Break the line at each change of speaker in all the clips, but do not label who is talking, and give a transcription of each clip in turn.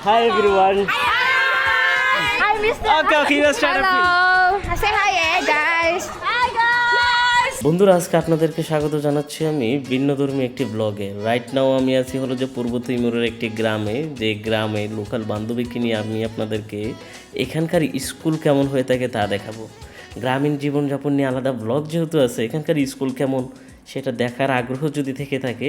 Hi everyone.
Hi, Mr.
Okay, let's start.
Hello. Say hi, guys. Hi, guys.
বন্ধুরা, আজকে আপনাদেরকে স্বাগত জানাচ্ছি আমি ভিন্নধর্মী একটি ব্লগে। রাইট নাও আমি আছি হলো যে পূর্ব তিমুরের একটি গ্রামে, যে গ্রামে লোকাল বান্ধবীকে নিয়ে আমি আপনাদেরকে এখানকার স্কুল কেমন হয়ে থাকে তা দেখাবো। গ্রামীণ জীবনযাপন নিয়ে আলাদা ব্লগ যেহেতু আছে, এখানকার স্কুল কেমন সেটা দেখার আগ্রহ যদি থেকে থাকে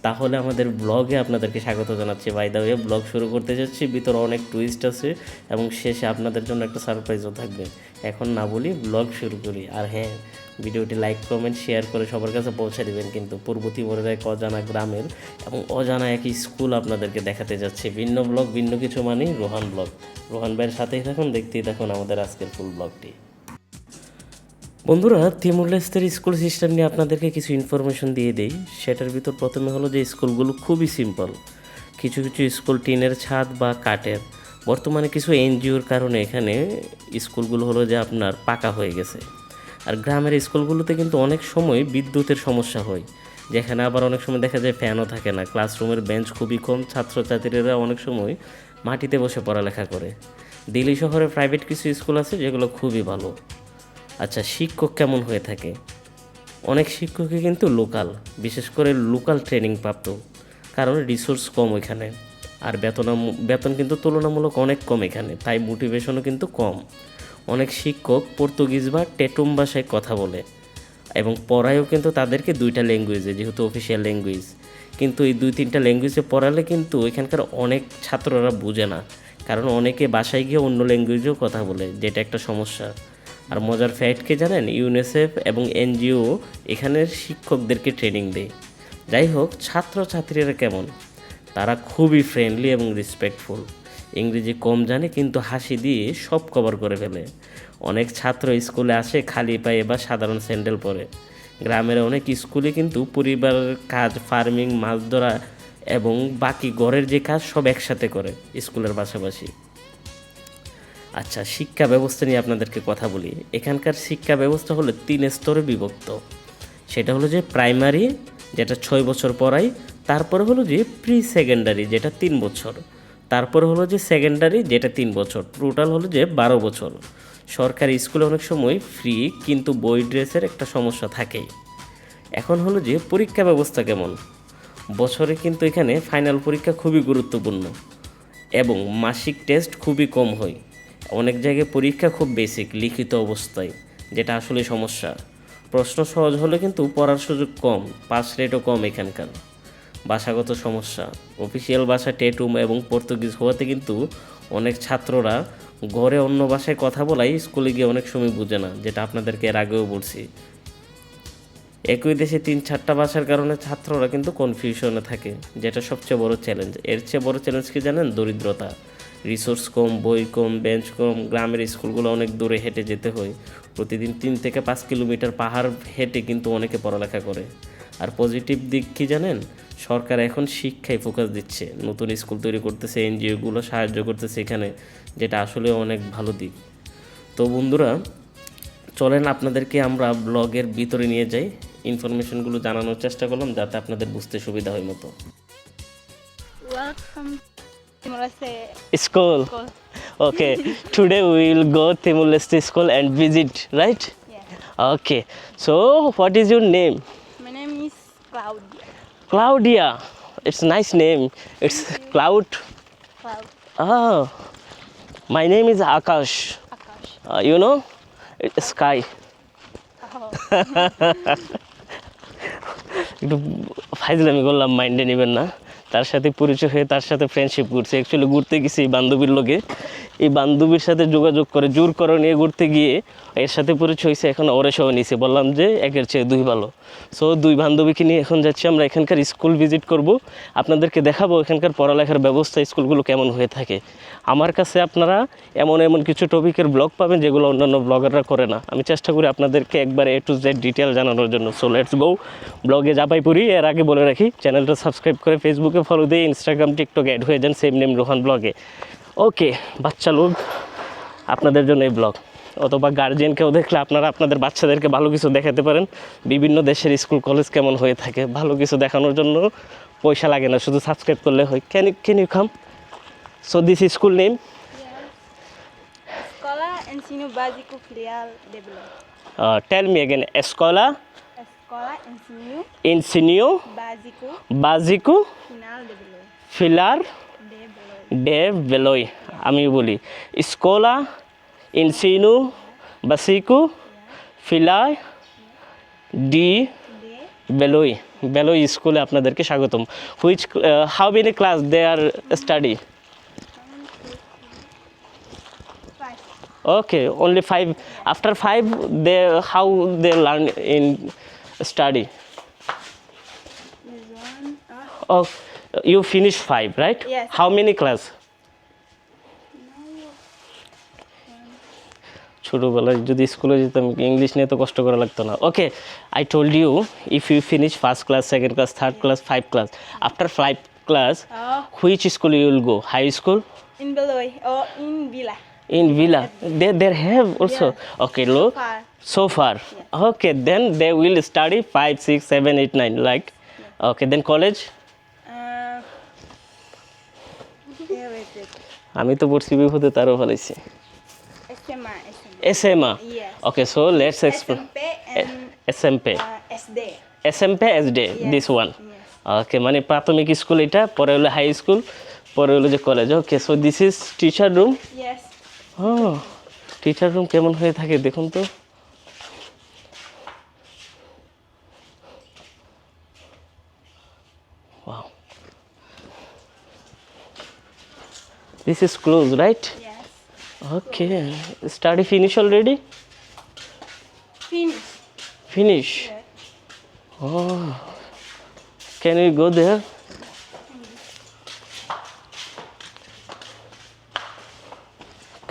তাহলে আমাদের ব্লগে আপনাদেরকে স্বাগত জানাচ্ছি। বাই দ্য ওয়ে, ব্লগ শুরু করতে যাচ্ছি, ভিতরে অনেক টুইস্ট আছে এবং শেষে আপনাদের জন্য একটা সারপ্রাইজও থাকবে। এখন না বলি, ব্লগ শুরু করি। আর হ্যাঁ, ভিডিওটি লাইক কমেন্ট শেয়ার করে সবার কাছে পৌঁছে দেবেন। কিন্তু পূর্ব তিমুরের এক অজানা গ্রামের এবং অজানা এক স্কুল আপনাদেরকে দেখাতে যাচ্ছে। ভিন্ন ব্লগ, ভিন্ন কিছু মানেই রোহান ব্লগ। রোহান ভাইয়ের সাথেই থাকুন, দেখতেই থাকুন আমাদের আজকের ফুল ব্লগটি। বন্ধুরা, তিমুর লেস্তের স্কুল সিস্টেম নিয়ে আপনাদেরকে কিছু ইনফরমেশন দিয়ে দেই। সেটার ভিতর প্রথমে হলো যে স্কুলগুলো খুবই সিম্পল। কিছু কিছু স্কুল টিনের ছাদ বা কাঠের। বর্তমানে কিছু এনজিওর কারণে এখানে স্কুলগুলো হলো যে আপনার পাকা হয়ে গেছে। আর গ্রামের স্কুলগুলোতে কিন্তু অনেক সময় বিদ্যুতের সমস্যা হয়, যেখানে আবার অনেক সময় দেখা যায় ফ্যানও থাকে না, ক্লাসরুমের বেঞ্চ খুবই কম, ছাত্রছাত্রীরা অনেক সময় মাটিতে বসে পড়ালেখা করে। দিল্লি শহরে প্রাইভেট কিছু স্কুল আছে যেগুলো খুবই ভালো। আচ্ছা, শিক্ষক কেমন হয়ে থাকে? অনেক শিক্ষকই কিন্তু লোকাল, বিশেষ করে লোকাল ট্রেনিং প্রাপ্ত, কারণ রিসোর্স কম ওইখানে। আর বেতন কিন্তু তুলনামূলক অনেক কম এখানে, তাই মোটিভেশনও কিন্তু কম। অনেক শিক্ষক পর্তুগিজ বা টেটুম ভাষায় কথা বলে এবং পড়ায়ও কিন্তু তাদেরকে দুইটা ল্যাঙ্গুয়েজে, যেহেতু অফিসিয়াল ল্যাঙ্গুয়েজ। কিন্তু এই দুই তিনটা ল্যাঙ্গুয়েজে পড়ালে কিন্তু এখানকার অনেক ছাত্ররা বুঝে না, কারণ অনেকে বাসায় গিয়ে অন্য ল্যাঙ্গুয়েজেও কথা বলে, যেটা একটা সমস্যা। আর মজার ফ্যাক্টকে জানেন, ইউনিসেফ এবং এনজিও এখানের শিক্ষকদেরকে ট্রেনিং দেয়। যাই হোক, ছাত্রছাত্রীরা কেমন? তারা খুবই ফ্রেন্ডলি এবং রেসপেক্টফুল। ইংরেজি কম জানে কিন্তু হাসি দিয়ে সব কভার করে ফেলে। অনেক ছাত্র স্কুলে আসে খালি পায়ে বা সাধারণ স্যান্ডেল পরে। গ্রামের অনেক স্কুলে কিন্তু পরিবারের কাজ, ফার্মিং, মাছ ধরা এবং বাকি ঘরের যে কাজ সব একসাথে করে স্কুলের পাশাপাশি। আচ্ছা, শিক্ষা ব্যবস্থা নিয়ে আপনাদেরকে কথা বলি। এখানকার শিক্ষা ব্যবস্থা হলো 3 স্তরে বিভক্ত। সেটা হলো যে প্রাইমারি, যেটা 6 বছর পড়ায়, তারপরে হলো যে প্রি সেকেন্ডারি, যেটা 3 বছর, তারপরে হলো যে সেকেন্ডারি, যেটা 3 বছর, টোটাল হলো যে 12 বছর। সরকারি স্কুলে অনেক সময় ফ্রি, কিন্তু বই ড্রেসের একটা সমস্যা থাকেই। এখন হলো যে পরীক্ষা ব্যবস্থা কেমন? বছরে কিন্তু এখানে ফাইনাল পরীক্ষা খুবই গুরুত্বপূর্ণ এবং মাসিক টেস্ট খুবই কম হয়। অনেক জায়গায় পরীক্ষা খুব বেসিক, লিখিত অবস্থায়, যেটা আসলে সমস্যা। প্রশ্ন সহজ হলে কিন্তু পড়ার সুযোগ কম, পাস রেটও কম এখানকার। ভাষাগত সমস্যা, অফিসিয়াল ভাষা টেটুম এবং পর্তুগিজ হওয়াতে কিন্তু অনেক ছাত্ররা ঘরে অন্য ভাষায় কথা বলাই স্কুলে গিয়ে অনেক সময় বুঝে না, যেটা আপনাদেরকে এর আগেও বলছি। একই দেশে 3-4টা ভাষার কারণে ছাত্ররা কিন্তু কনফিউশনে থাকে, যেটা সবচেয়ে বড় চ্যালেঞ্জ। এর চেয়ে বড় চ্যালেঞ্জ কি জানেন? দরিদ্রতা। রিসোর্স কম, বই কম, বেঞ্চ কম। গ্রামের স্কুলগুলো অনেক দূরে হেঁটে যেতে হয়, প্রতিদিন 3 থেকে 5 কিলোমিটার পাহাড় হেঁটে কিন্তু অনেকে পড়ালেখা করে। আর পজিটিভ দিক কি জানেন? সরকার এখন শিক্ষায় ফোকাস দিচ্ছে, নতুন স্কুল তৈরি করতেছে, এনজিওগুলো সাহায্য করতেছে এখানে, যেটা আসলে অনেক ভালো দিক। তো বন্ধুরা, চলেন আপনাদেরকে আমরা ব্লগের ভিতরে নিয়ে যাই, ইনফরমেশনগুলো জানানোর চেষ্টা করলাম যাতে আপনাদের বুঝতে সুবিধা হয় মতো।
Welcome to Timor-Leste
School.
School.
Okay, today we will go Timor-Leste school and visit, right?
Yeah.
Okay, so what is your name?
My name is Claudia.
Claudia. It's a nice name. It's Cloud.
Cloud.
Oh, my name is Akash.
Akash.
You know, it's sky.
Oh.
একটু ফাইজলামি করলাম, মাইন্ডে নেবেন না। তার সাথে পরিচয় হয়ে তার সাথে ফ্রেন্ডশিপ করছি। অ্যাকচুয়ালি ঘুরতে গেছি এই বান্ধবীর লোকে, এই বান্ধবীর সাথে যোগাযোগ করে জোর করে নিয়ে ঘুরতে গিয়ে এর সাথে পরিচয় হয়েছে। এখন ওরে সহ নিয়েছি, বললাম যে একের চেয়ে দুই ভালো। সো দুই বান্ধবীকে নিয়ে এখন যাচ্ছি আমরা এখানকার স্কুল ভিজিট করব। আপনাদেরকে দেখাবো এখানকার পড়ালেখার ব্যবস্থা, স্কুলগুলো কেমন হয়ে থাকে। আমার কাছে আপনারা এমন এমন কিছু টপিকের ব্লগ পাবেন যেগুলো অন্যান্য ব্লগাররা করে না। আমি চেষ্টা করি আপনাদেরকে একবার A to Z ডিটেল জানানোর জন্য। সো লেটস গো, ব্লগে যাপাই পড়ি। এর আগে বলে রাখি, চ্যানেলটা সাবস্ক্রাইব করে ফেসবুকে ফলো দিয়ে ইনস্টাগ্রাম, টিকটক অ্যাড হয়ে যান, সেম নেম রোহান ব্লগে। ওকে বাচ্চা লোক, আপনাদের জন্য এই ব্লগ। অথবা গার্জিয়ানকেও দেখলে আপনারা আপনাদের বাচ্চাদেরকে ভালো কিছু দেখাতে পারেন। বিভিন্ন দেশের স্কুল কলেজ কেমন হয়ে থাকে, ভালো কিছু দেখানোর জন্য পয়সা লাগে না, শুধু সাবস্ক্রাইব করলে হয়। Can you come? So this is school name?
Escola Ensino Básico Filial de Belém.
Tell me again. Escola
Escola Ensino
Ensino
Básico
Básico
Final de Belém.
Filar
De Belém.
de Beloy. আমি বলি Escola Ensino Básico Filar de
De
Beloy. Beloy স্কুলে আপনাদেরকে স্বাগতম. Which how many class they are study?
5.
Okay, only 5. After 5, they how they learn in study.
This one.
Oh, you finish 5, right?
Yes.
How many class? ছোটোবেলায় যদি স্কুলে যেতাম English নিয়ে তো কষ্ট করা লাগতো না okay I told you if you finish first class second class third class 5 class after 5 class which school you will go high school
In Belém or in Vila.
in villa they have also okay low
Far.
so far okay then they will study 5 6 7 8 9 like okay then college আমি তো পড়ছি বিভূতে তারও ফলাইছি
SMA.
SMA
Yes.
okay so let's explain
SMP and
SMP
SD.
SMP SD this one
Yes.
okay মানে প্রাথমিক school এটা পরে হলো high school পরে হলো যে college okay so this is teacher room
Yes.
ও টিচার রুম কেমন হয়ে থাকে দেখুন তো wow this is closed right
Yes.
okay study finish already
Finish.
finish
Yes.
oh can we go there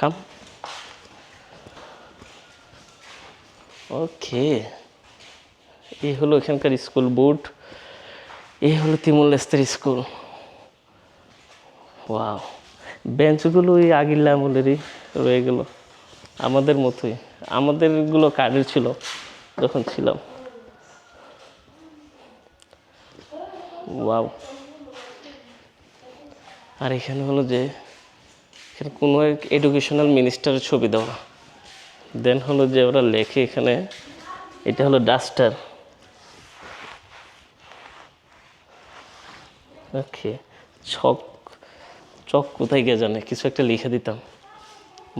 come ওকে এই হলো এখানকার স্কুল বোর্ড এই হলো তিমুর লেস্তের স্কুল ওয়াও বেঞ্চগুলো ওই আগিল্লা আমলেরই রয়ে গেল আমাদের মতোই আমাদেরগুলো কাঠের ছিল যখন ছিলাম ওয়াও আর এখানে হলো যে এখানে কোনো এক এডুকেশনাল মিনিস্টারের ছবি দেওয়া দেন হলো যে ওরা লেখে এখানে এটা হলো ডাস্টার ওকে ছক চক কোথায় গিয়ে জানে কিছু একটা লিখে দিতাম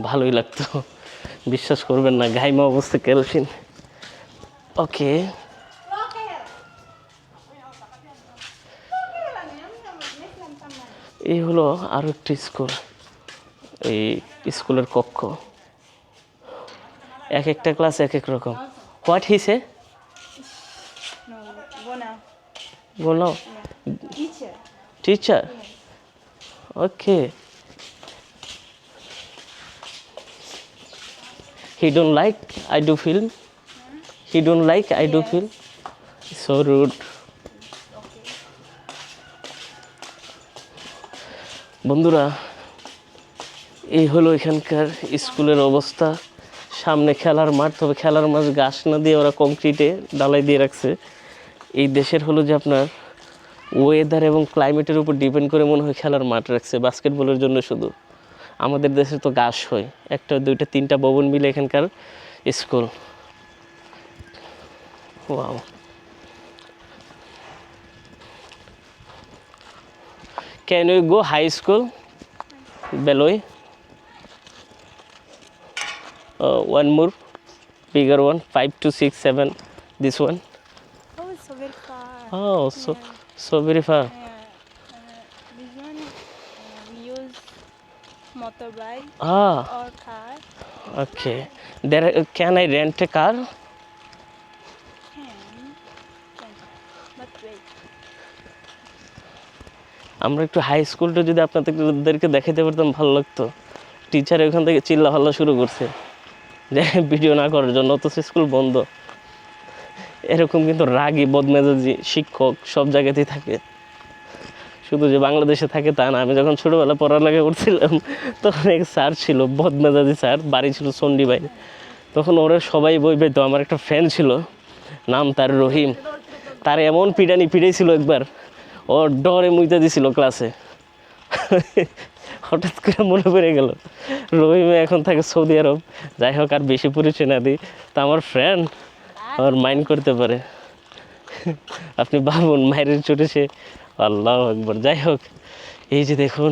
ভালোই লাগতো বিশ্বাস করবেন না গাইমা অবস্থা কেরোসিন ওকে এই হলো আরও একটি স্কুল এই স্কুলের কক্ষ এক একটা ক্লাস এক এক রকম হোয়াট হিসে
No, Bona.
বলো
Teacher.
Teacher okay he don't like I do film he don't like I do film so rude বন্ধুরা এই হলো এখানকার স্কুলের অবস্থা সামনে খেলার মাঠ তবে খেলার মাঠ ঘাস না দিয়ে ওরা কংক্রিটে ঢালাই দিয়ে রাখছে এই দেশের হলো যে আপনার ওয়েদার এবং ক্লাইমেটের উপর ডিপেন্ড করে মনে হয় খেলার মাঠ রাখছে বাস্কেটবলের জন্য শুধু আমাদের দেশে তো ঘাস হয় একটা দুইটা তিনটা ভবন মিলে এখানকার school wow can you go high school বেলোই one more bigger one 5 to 6 7 this one
Oh, it's so very far.
oh so very far
This one we use motorbike
ah
or car.
okay there can I rent a car
Can. But wait.
আমরা একটু high স্কুলটা যদি আপনাদেরকে দেখাতে পারতাম ভালো লাগতো teacher ওখান থেকে চিল্লা ফাল্লা শুরু করছে যে ভিডিও না করার জন্য অথচ স্কুল বন্ধ এরকম কিন্তু রাগী বদমেজাজি শিক্ষক সব জায়গাতেই থাকে শুধু যে বাংলাদেশে থাকে তা না আমি যখন ছোটোবেলা পড়ালেখা করছিলাম তখন এক স্যার ছিল বদমেজাজি স্যার বাড়ি ছিল চণ্ডীবাই তখন ওরা সবাই বই পেতো আমার একটা ফ্রেন্ড ছিল নাম তার রহিম তার এমন পিটানি পিটাইছিল একবার ও ডরে মুইতে দিছিল ক্লাসে হঠাৎ করে মনে পড়ে গেল রহিমে এখন থাকে সৌদি আরব। যাই হোক, আর বেশি পরিচয় না দিই, তা আমার ফ্রেন্ড আমার মাইন্ড করতে পারে। আপনি ভাবুন মায়ের চটেছে, আল্লাহ একবার। যাই হোক, এই যে দেখুন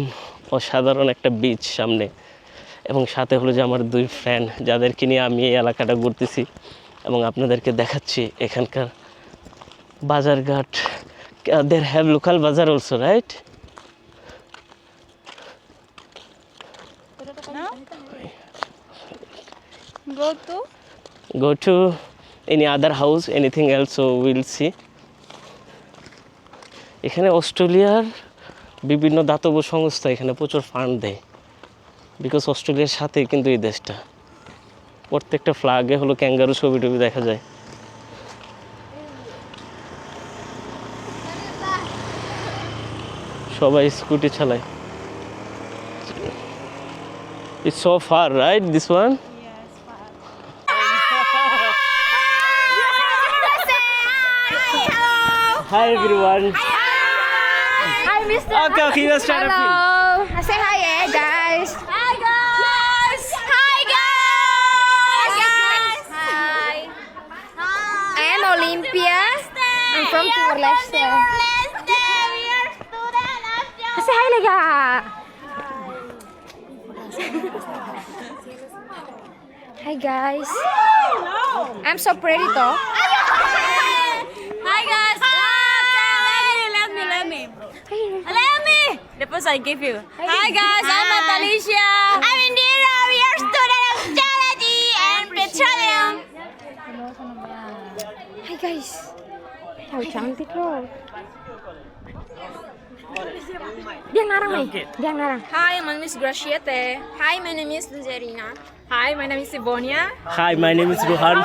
অসাধারণ একটা বিচ সামনে, এবং সাথে হলো যে আমার 2 ফ্রেন্ড যাদেরকে নিয়ে আমি এই এলাকাটা ঘুরতেছি এবং আপনাদেরকে দেখাচ্ছি এখানকার বাজারঘাট। There have local bazaar also, right? Go to any other house, anything else, so we'll see. এখানে অস্ট্রেলিয়ার বিভিন্ন দাতব্য সংস্থা এখানে প্রচুর ফান্ড দেয়, বিকজ অস্ট্রেলিয়ার সাথে কিন্তু এই দেশটা। প্রত্যেকটা ফ্ল্যাগে হলো ক্যাঙ্গারু ছবি টবি দেখা যায়। সবাই স্কুটি চালায়। It's so far, right? This one? Hi everyone.
Hi, Mr.
Okay, you start a film.
Hello. Say hi, guys. Hi, guys. Hi, guys. Hi. I am Olympia. I'm from Timor-Leste. Say hi, Lega. Hi, guys. I'm so pretty, though.
Hi guys. Let me. The post I give you. Hi guys, I'm Alicia.
I'm Indira. We are students of geology and petroleum. Hi, guys. How cantik loh. Dia ngarang nih. Dia ngarang.
Hi, my name is Graciete.
Hi, my name is Luzerina.
Hi, my name is Sibonia.
Hi, my name is Rohan.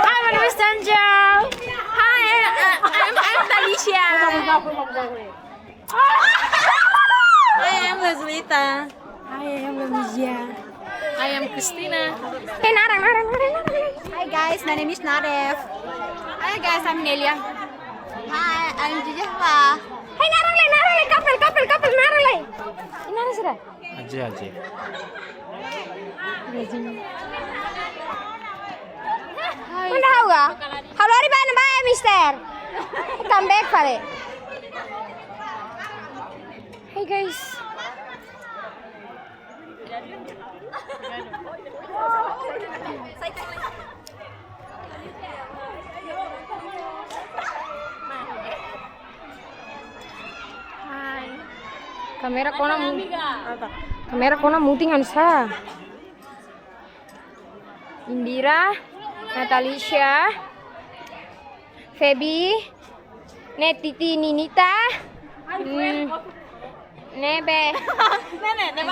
Hi, my name is Sanjay.
Hi, I'm Alicia. Hi, I'm Leslita. Hi, I'm Lemizia. I am Christina.
Hey, narang.
Hi guys, my name is Nadef. Hi guys, I'm Nelia.
Hi, I'm Jujahwa. Hey, narang le, couple, narang le. Ini narang sudah.
Aje.
Mana hoga? Halo, hari mana bye, Mister? Come back, Fare. Hey, guys. Kamera kona mutingan sa. Indira, Natalisha, Feby, Titi Ninita, Nebe,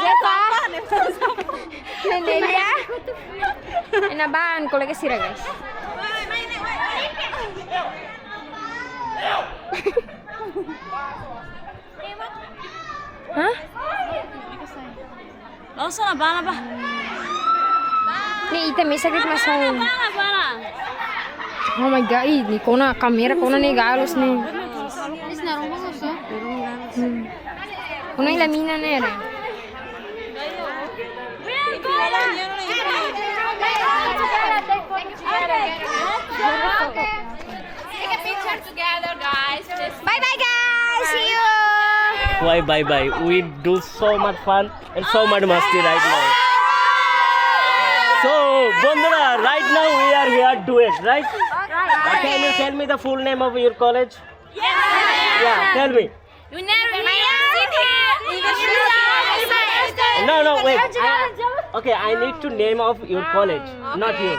Zeta, Nelia, Enaban, kolega sira guys. Hah?
Also, Nabana ba?
Nih, ite may sakit masahin. Oh my god, ini kona kamera kona nih galos nih. Kona ilamina nere.
Take a picture together, guys.
Bye bye guys, see you.
Why bye. We do so much fun and so much masti right now. So, Bondura, right now we are here to it, right? Can you tell me the full name of your college? Yeah, tell me.
You never seen here.
No, wait. Okay, I need to name of your college, not you.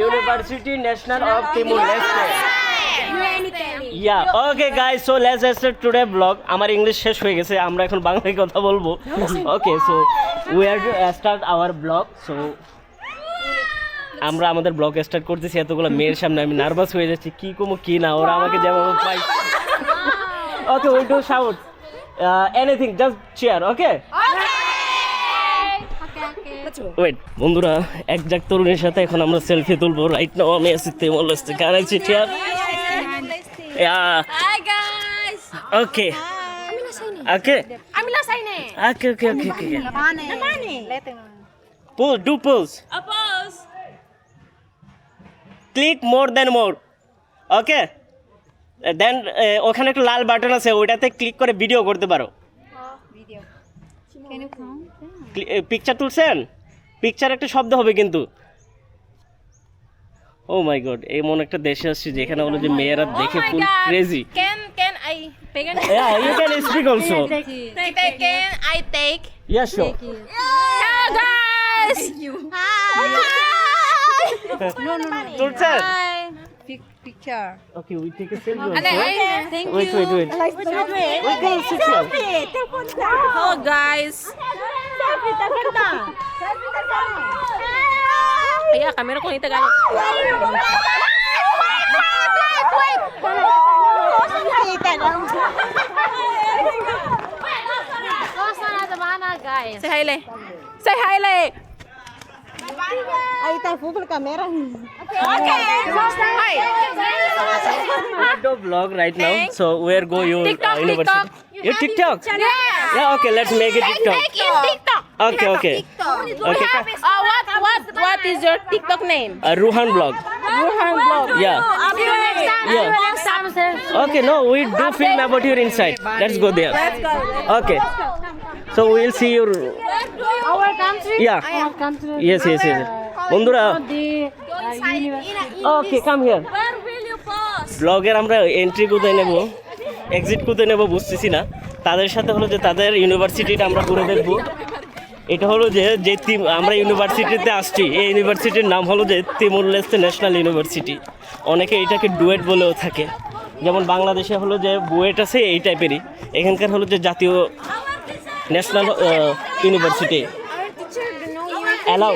University National of Timor-Leste. Yeah, okay guys, so let's start today vlog. আমার English শেষ হয়ে গেছে, আমরা এখন বাংলায় কথা বলবো। Okay, so we are to start our vlog. So আমরা আমাদের ব্লগ স্টার্ট করতেছি, এতগুলো মেয়ের সামনে আমি নার্ভাস হয়ে যাচ্ছি, কি কমো কি না, ওরা আমাকে যেভাবে পাই। Okay, we do shout anything, just cheer, okay? Wait বন্ধুরা, একজাক তরুণের সাথে এখন আমরা সেলফি তুলবো। রাইট নাও আমি আছি Timor-Leste. Can I sit here? Yeah.
Hi guys.
Okay. Okay.
Amila sa ini.
Okay. Pull. Do pulls.
Oppose.
Click more than more. Okay. Then ওখানে একটা লাল বাটন আছে ওইটাতে ক্লিক করে ভিডিও করতে পারো। পিকচার তুলছেন? পিকচার একটা শব্দ হবে কিন্তু। ও মাই গড, এমন একটা দেশে আসছি যেখানে হলো যে মেয়েরা দেখে ফুল crazy.
Can I pegang?
Yeah, you can speak also.
Can I take?
Yeah, sure.
Hello guys.
তুলছেন?
Picture.
Okay, we take a selfie
Ate,
also.
thank
Wait.
you.
We can sit here.
Hello guys. Iya, kamera ko nito galing. Say hi, Le. Say hi, Le.
Ahí está el fútbol camera.
Okay. Hi.
We do vlog right now, so where go you
TikTok,
university?
TikTok.
You TikTok?
Yeah.
Yeah, okay, let's make it TikTok.
TikTok.
Okay. Okay.
What is your TikTok name?
Ruhan vlog.
Ruhan Vlog.
Yeah. Yeah. Okay, no, we do film about your inside. Let's go there. Okay. So we'll see your.
Our country?
Yeah. Yes. বন্ধুরা, okay, come here.
Where will you post?
ব্লগের আমরা entry কোথায় নেব, exit কোথায় নেব বুঝতেছি না। তাদের সাথে হলো যে তাদের ইউনিভার্সিটিটা আমরা ঘুরে দেখব। এটা হলো যে আমরা ইউনিভার্সিটিতে আসছি, এই ইউনিভার্সিটির নাম হলো যে তিমুর লেস্তে ন্যাশনাল ইউনিভার্সিটি। অনেকে এটাকে ডুয়েট বলেও থাকে, যেমন বাংলাদেশে হলো যে বুয়েট আছে এই টাইপেরই, এখানকার হলো যে জাতীয় national university. Allow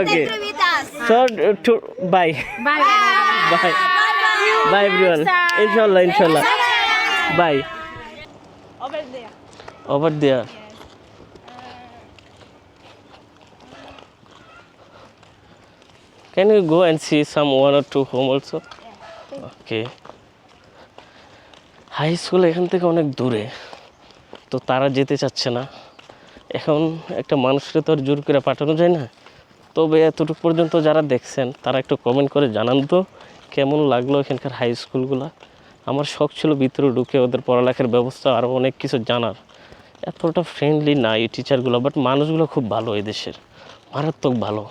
Okay. So, bye everyone. Inshallah. Bye. Over there. Can you go and see some one or two home also? Okay. High school এখান থেকে অনেক দূরে, তো তারা যেতে চাচ্ছে না। এখন একটা মানুষকে তো আর জোর করে পাঠানো যায় না। তবে এতটুকু পর্যন্ত যারা দেখছেন তারা একটু কমেন্ট করে জানান তো কেমন লাগলো এখানকার হাই স্কুলগুলো। আমার শখ ছিল ভিতরে ঢুকে ওদের পড়ালেখার ব্যবস্থা আরও অনেক কিছু জানার। এতটা ফ্রেন্ডলি না এই টিচারগুলো, বাট মানুষগুলো খুব ভালো, এই দেশের মারাত্মক ভালো।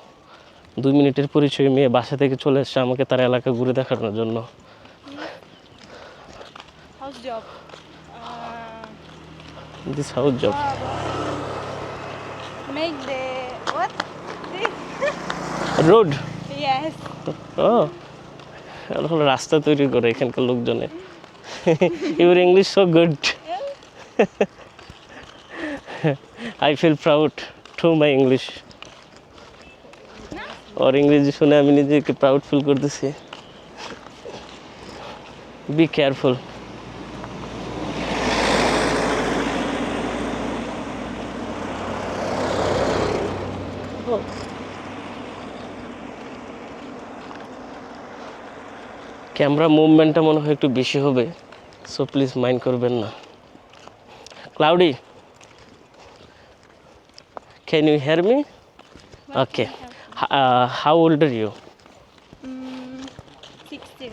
2 মিনিটের পরিচয় মেয়ে বাসা থেকে চলে এসছে আমাকে তার এলাকা ঘুরে দেখানোর জন্য।
House job.
This house job.
Make the what?
Road.
Yes.
Oh. রাস্তা তৈরি করে এখানকার লোকজনে। Your English so good. I feel proud to my English. और ইংরেজি শুনে আমি নিজেকে প্রাউড ফিল করতেছি। Be careful. ক্যামেরা মুভমেন্টটা মনে হয় একটু বেশি হবে, সো প্লিজ মাইন্ড করবেন না। Cloudy, can you hear me? Okay, how old are you?
60.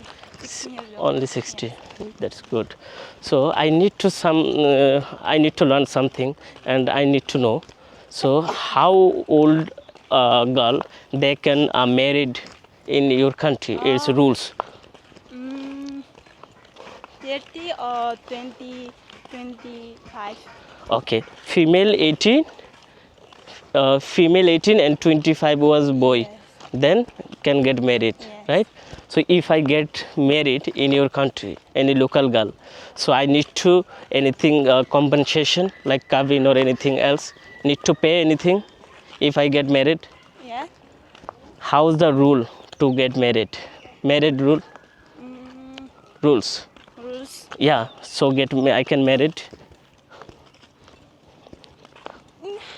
Only 60. That's good. So I need to learn something, and I need to know. So how old girl they can married in your country? Its rules.
30 or 20, 25.
Okay, female 18 and 25 was boy. Then can get married, right? So if I get married in your country, any local girl, so I need to anything compensation like kavin or anything else, need to pay anything if I get married?
Yeah.
How's the rule to get married? Married rules?
Rules.
Yeah, so I can married.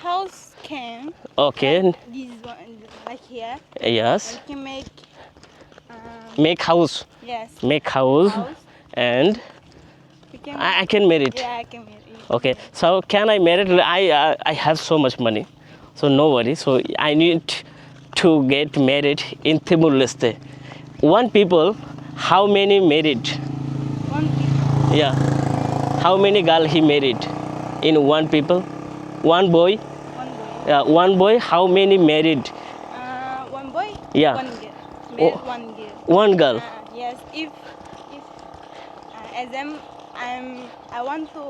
House can.
Okay.
This one, like here.
Yes.
You can make.
Make house.
Yes.
Make house.
House.
And
We can.
I can marry it.
Yeah, I can make it.
Okay. So can I marry it? I have so much money, so no worry. So I need to get married in Timor Leste. One people, how many married?
One people.
Yeah. How many girl he married in one people? One boy.
One boy.
Yeah. One boy. How many married?
One boy.
Yeah.
One girl. Made
Oh.
one girl.
One girl.
Yes. If as I want to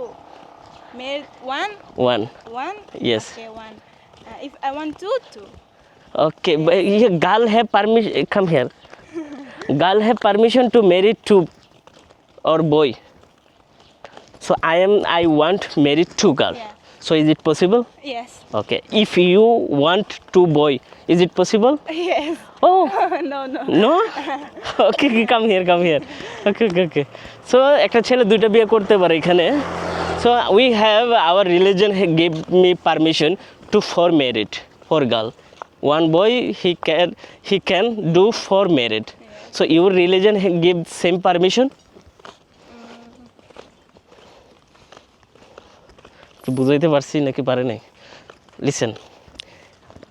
make one.
One.
One.
Yes.
Okay, one. If I want two.
Okay. But ये girl have permission. Come here. Girl have permission to marry two or boy. So I want marry two girl.
Yeah.
So is it possible?
Yes.
Okay. If you want two boy, is it possible?
Yes.
Oh.
No.
No? Okay, come here. Okay. So একটা ছেলে দুইটা বিয়ে করতে পারে এখানে. So we have our religion gave me permission to for married for girl. One boy he can do for married. So your religion give same permission? তো বুঝাইতে পারছি নাকি পারে নাই? Listen.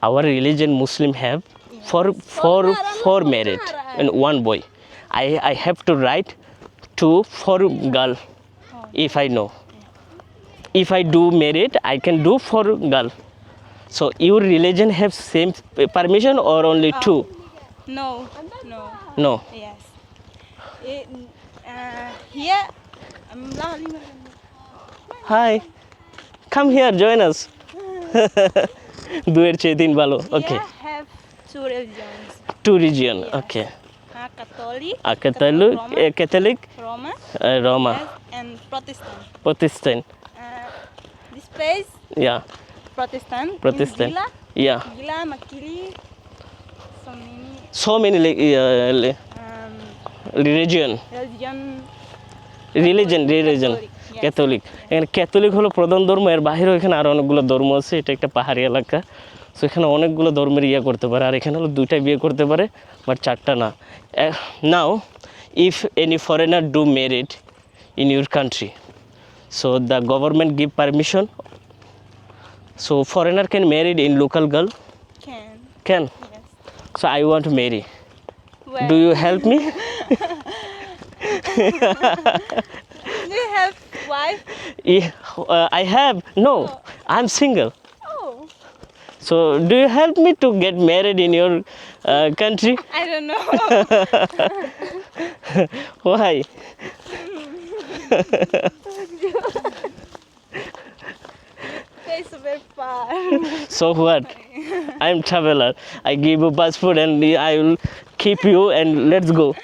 Our religion Muslim have for married and one boy. I have to write to for girl if I know. If I do married, I can do for girl. So your religion have same permission or only two?
No.
No.
Yes. Here.
Hi. Come here, join us. দুয়ের চেয়ে তিন ভালো. Okay.
Here have two religions.
Two region.
Yes.
Okay.
Catholic.
Catholic,
Roma.
Roma,
Yes, and Protestant.
Protestant.
This place
Yeah.
Protestant.
Protestant.
In Gila.
Yeah.
Gila, Makili.
So many religion.
Religion.
Religion.
Yes.
Catholic এখানে Catholic হলো প্রধান ধর্ম এর বাইরেও এখানে আরও অনেকগুলো ধর্ম আছে এটা একটা পাহাড়ি এলাকা সো এখানে অনেকগুলো ধর্মের ইয়ে করতে পারে আর এখানে হলো দুইটা বিয়ে করতে পারে বাট চারটা না now if any foreigner do married in your country so the government give permission so foreigner can married in local girl can
Yes.
So I want to marry
Where?
Do you help me
Do you have wife?
I have no I'm single.
Oh,
So, do you help me to get married in your country?
I don't know.
Why?
It's very far.
So what? I am traveler. I give you passport and I will keep you and let's go.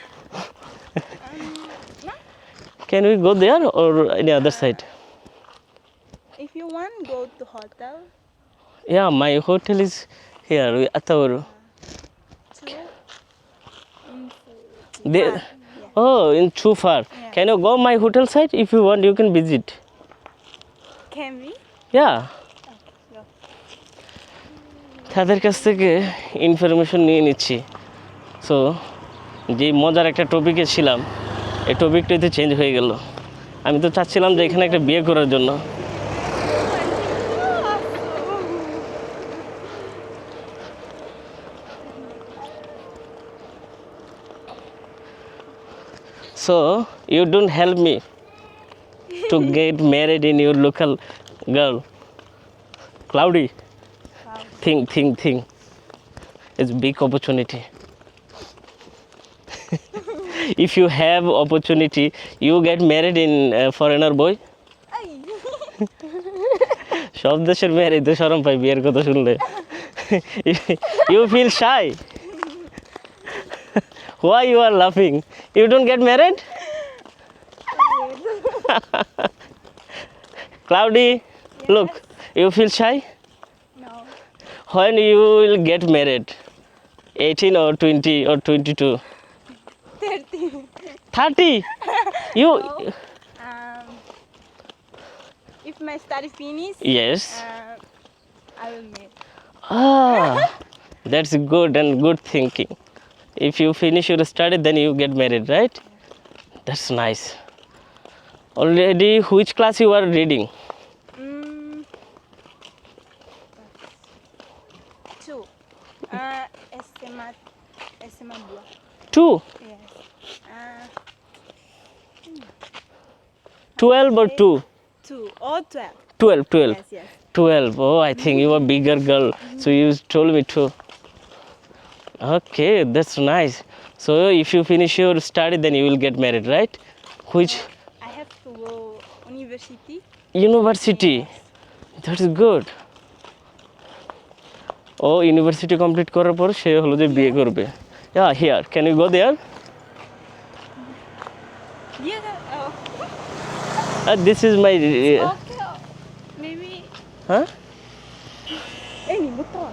Can we go there or any other side?
If you want, go to hotel.
Yeah, my hotel is here, Atauru. Oh, in too far.
Yeah.
Can you go my hotel side? If you want, you can visit.
Can we?
Yeah.
Go.
তাদের কাছ থেকে information নিয়ে নিচ্ছি so যে মজার একটা টপিকে ছিলাম এই টপিকটাতে চেঞ্জ হয়ে গেল আমি তো চাচ্ছিলাম যে এখানে একটা বিয়ে করার জন্য so you don't help me to get married in your local girl Cloudy think it's big opportunity if you have opportunity you get married in foreigner boy সব দেশের মেয়ের তো শরম পাই বিয়ের কথা শুনলে you feel shy why you are laughing you don't get married Cloudy look you feel shy
No.
when you will get married 18 or 20 or 22 30 you
If my study finish,
yes
I
will meet.
Ah, that's good and good thinking. If you finish your study, then you get married, right? That's nice. Already, which class you are reading?
Two. SMA 2.
Two.
Yes.
12 or 2?
2 or 12.
12, 12.
Yes, yes.
12. Oh, I think you are bigger girl. So you told me to. Okay, that's nice. So if you finish your study, then you will get married, right? Which
I have to go university.
university? That is good. ও university complete করার পর সে হলো যে বিয়ে করবে। Yeah, here. Can you go there?
Yeah.
This is my.
Okay. Maybe.
Huh?
Ini betul.